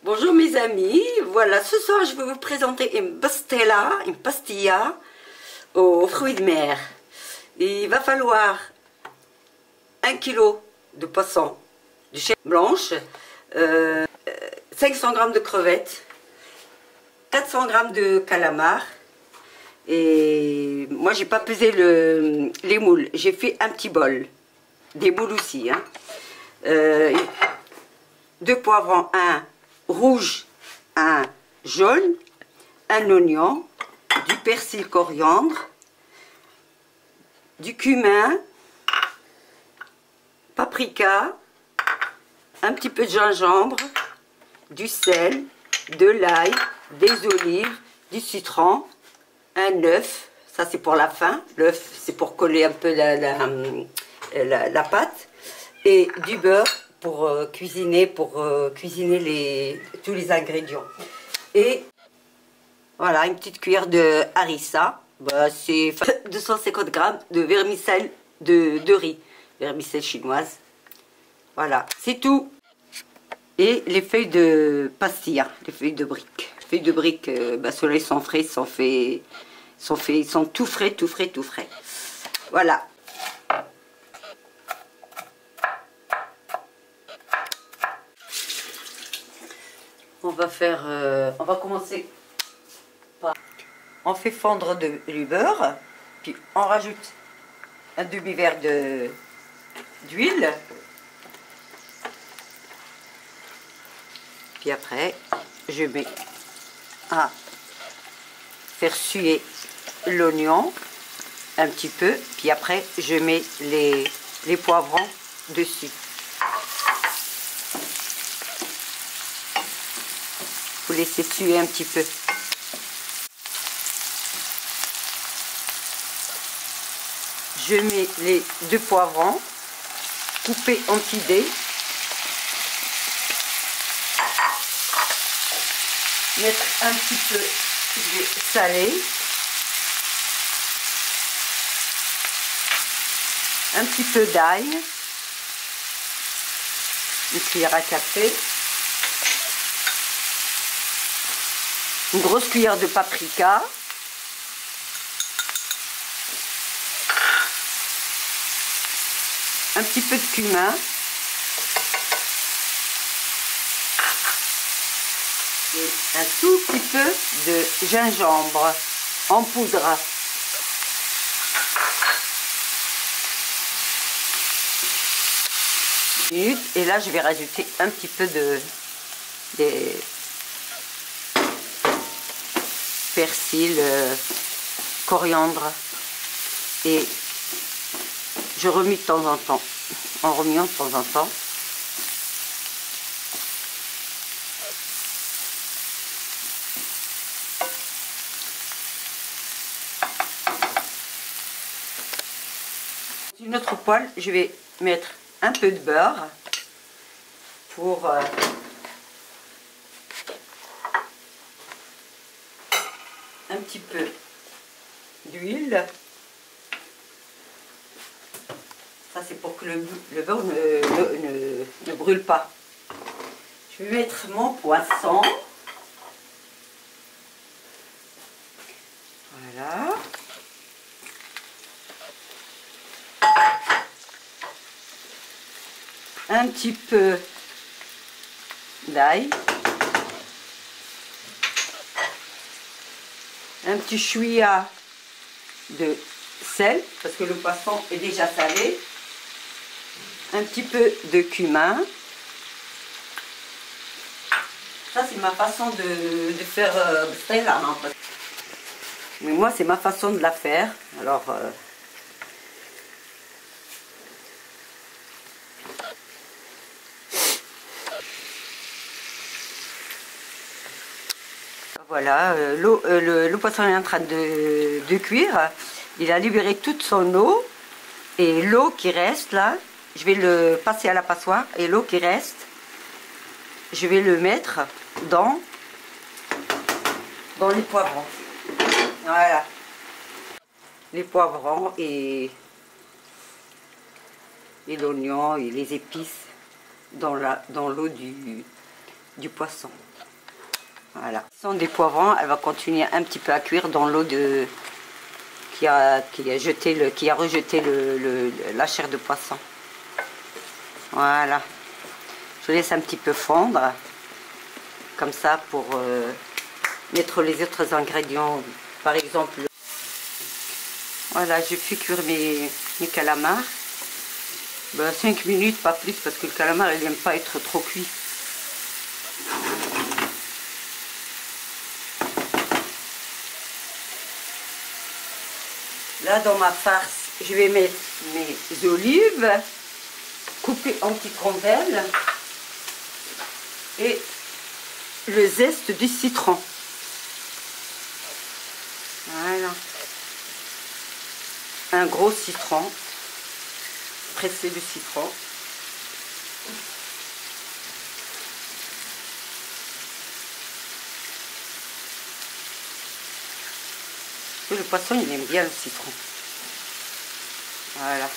Bonjour mes amis, voilà, ce soir je vais vous présenter une pastilla aux fruits de mer. Il va falloir 1 kg de poisson de chair blanche, 500 g de crevettes, 400 g de calamar. Et moi j'ai pas pesé les moules, j'ai fait un petit bol, des moules aussi. 2 poivrons, un rouge, un jaune, un oignon, du persil coriandre, du cumin, paprika, un petit peu de gingembre, du sel, de l'ail, des olives, du citron, un œuf, ça c'est pour la fin, l'œuf c'est pour coller un peu la pâte, et du beurre pour cuisiner tous les ingrédients. Et voilà, une petite cuillère de harissa, c'est 250 g de vermicelle de riz, vermicelle chinoise. Voilà, c'est tout. Et les feuilles de pastilla, les feuilles de briques. Les feuilles de briques, ceux-là ils sont frais, ils sont tout frais. Voilà. On va commencer par... On fait fondre du beurre, puis on rajoute un demi-verre d'huile. Puis après, je mets à faire suer l'oignon un petit peu. Puis après, je mets les poivrons dessus. Vous laissez suer un petit peu. Je mets les 2 poivrons coupés en petits dés. Mettre un petit peu de salé. Un petit peu d'ail. Une cuillère à café. Une grosse cuillère de paprika. Un petit peu de cumin. Et un tout petit peu de gingembre en poudre. Et là, je vais rajouter un petit peu de persil, coriandre, et je remue de temps en temps, en remuant de temps en temps. Une autre poêle, je vais mettre un peu de beurre pour un petit peu d'huile. Ça c'est pour que le beurre ne brûle pas. Je vais mettre mon poisson. Voilà. Un petit peu d'ail. Un petit chouïa de sel, parce que le poisson est déjà salé. Un petit peu de cumin. Ça, c'est ma façon de faire Stella. Mais moi, c'est ma façon de la faire. Alors, voilà, le poisson est en train de cuire. Il a libéré toute son eau. Et l'eau qui reste là, je vais le passer à la passoire. Et l'eau qui reste, je vais le mettre dans les poivrons. Voilà. Les poivrons et l'oignon et les épices dans l'eau du poisson. Voilà. Sans des poivrons, elle va continuer un petit peu à cuire dans l'eau qui a rejeté la chair de poisson. Voilà. Je laisse un petit peu fondre, comme ça, pour mettre les autres ingrédients. Par exemple, voilà, je fais cuire mes calamars. 5 minutes, pas plus, parce que le calamar, il n'aime pas être trop cuit. Là, dans ma farce, je vais mettre mes olives coupées en petites rondelles et le zeste du citron. Voilà. Un gros citron, pressé de citron. Le poisson, il aime bien le citron. Voilà.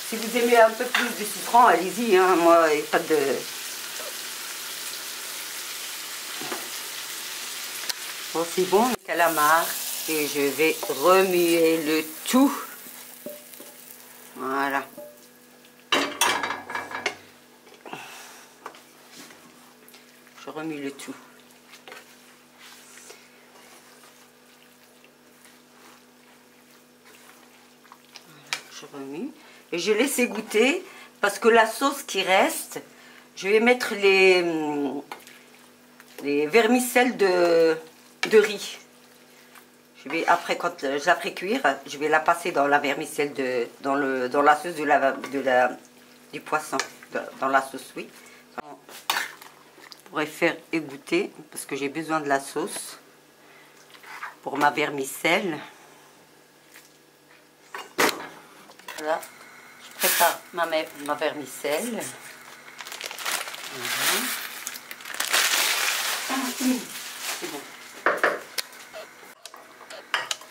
Si vous aimez un peu plus de citron, allez-y, hein. Moi, il n'y a pas de... Bon, c'est bon, le calamar. Et je vais remuer le tout. Voilà. Je remue le tout. Je remue et je laisse égoutter parce que la sauce qui reste, je vais mettre les vermicelles de riz. Je vais après, quand je la ferai cuire, je vais la passer dans la vermicelle dans la sauce du poisson, dans la sauce, oui. Je pourrais faire égoutter parce que j'ai besoin de la sauce pour ma vermicelle. Voilà, je prépare ma vermicelle. C'est bon.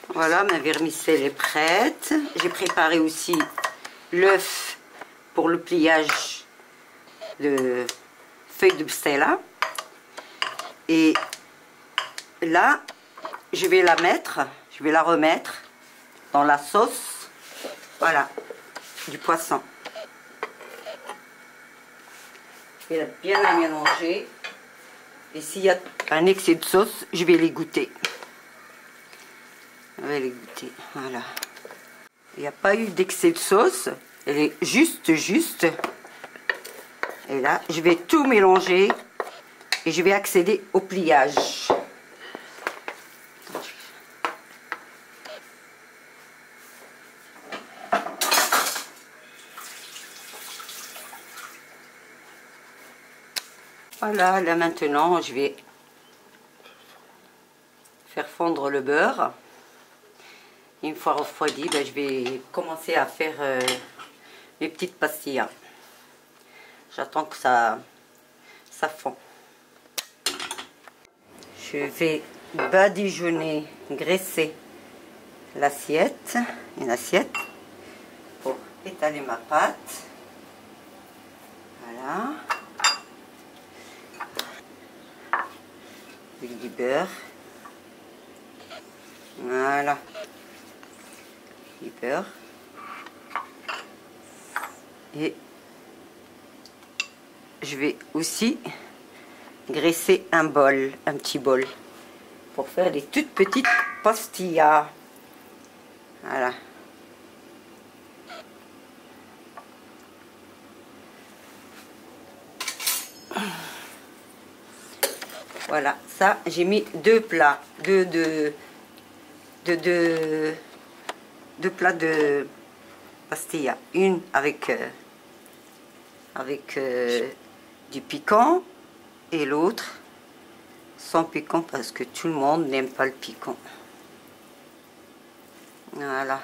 Voilà, ma vermicelle est prête. J'ai préparé aussi l'œuf pour le pliage de feuilles de pstella. Et là, je vais la remettre dans la sauce. Voilà, du poisson. Je vais bien la mélanger. Et s'il y a un excès de sauce, je vais les goûter. Je vais les goûter. Voilà. Il n'y a pas eu d'excès de sauce. Elle est juste. Et là, je vais tout mélanger. Et je vais accéder au pliage. Voilà, là maintenant, je vais faire fondre le beurre. Une fois refroidi, ben, je vais commencer à faire mes petites pastilles. J'attends que ça fond. Je vais badigeonner, graisser l'assiette, une assiette, pour étaler ma pâte. Voilà. Avec du beurre. Voilà. Du beurre. Et je vais aussi graisser un petit bol, pour faire des toutes petites pastillas. Voilà. Voilà, ça, j'ai mis deux plats, deux plats de pastillas. Une avec du piquant et l'autre sans piquant parce que tout le monde n'aime pas le piquant. Voilà.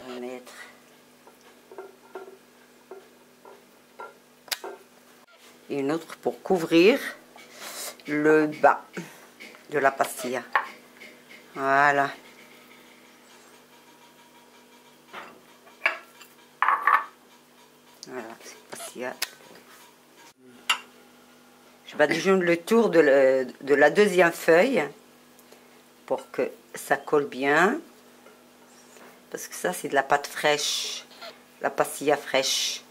Remettre et une autre pour couvrir le bas de la pastilla. Voilà. Voilà, c'est pastilla. Je badigeonne le tour de la deuxième feuille pour que ça colle bien. Parce que ça, c'est de la pâte fraîche. La pastilla fraîche.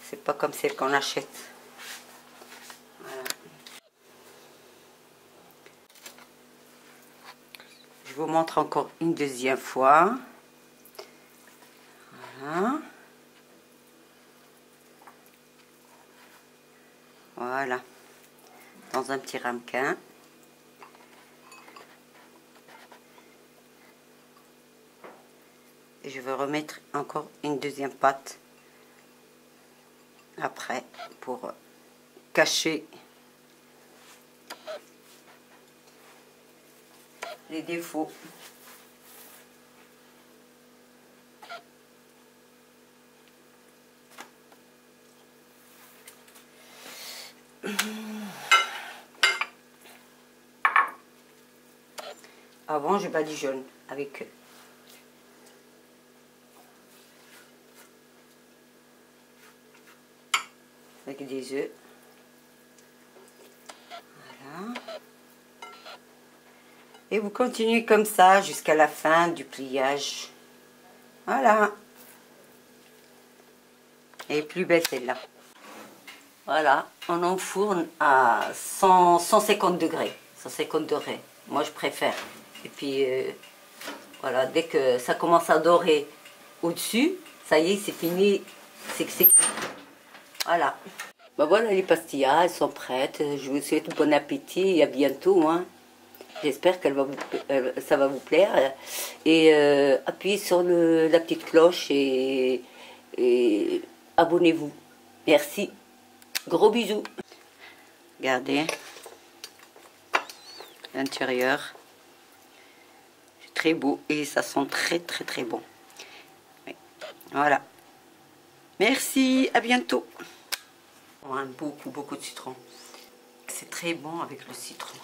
C'est pas comme celle qu'on achète. Voilà. Je vous montre encore une deuxième fois. Voilà. Voilà. Dans un petit ramequin. Et je vais remettre encore une deuxième pâte après pour cacher les défauts. Avant, je badigeonne avec des œufs. Voilà. Et vous continuez comme ça jusqu'à la fin du pliage. Voilà. Et plus belle celle-là. Voilà, on enfourne à 150 degrés. 150 degrés. Moi, je préfère. Et puis, voilà, dès que ça commence à dorer au-dessus, ça y est, c'est fini. C'est cuit. Voilà. Ben voilà, les pastillas, elles sont prêtes. Je vous souhaite bon appétit et à bientôt. Hein. J'espère ça va vous plaire. Et appuyez sur la petite cloche et abonnez-vous. Merci. Gros bisous. Regardez. L'intérieur. C'est très beau et ça sent très très très bon. Oui. Voilà. Merci. À bientôt. On a beaucoup de citron. C'est très bon avec le citron.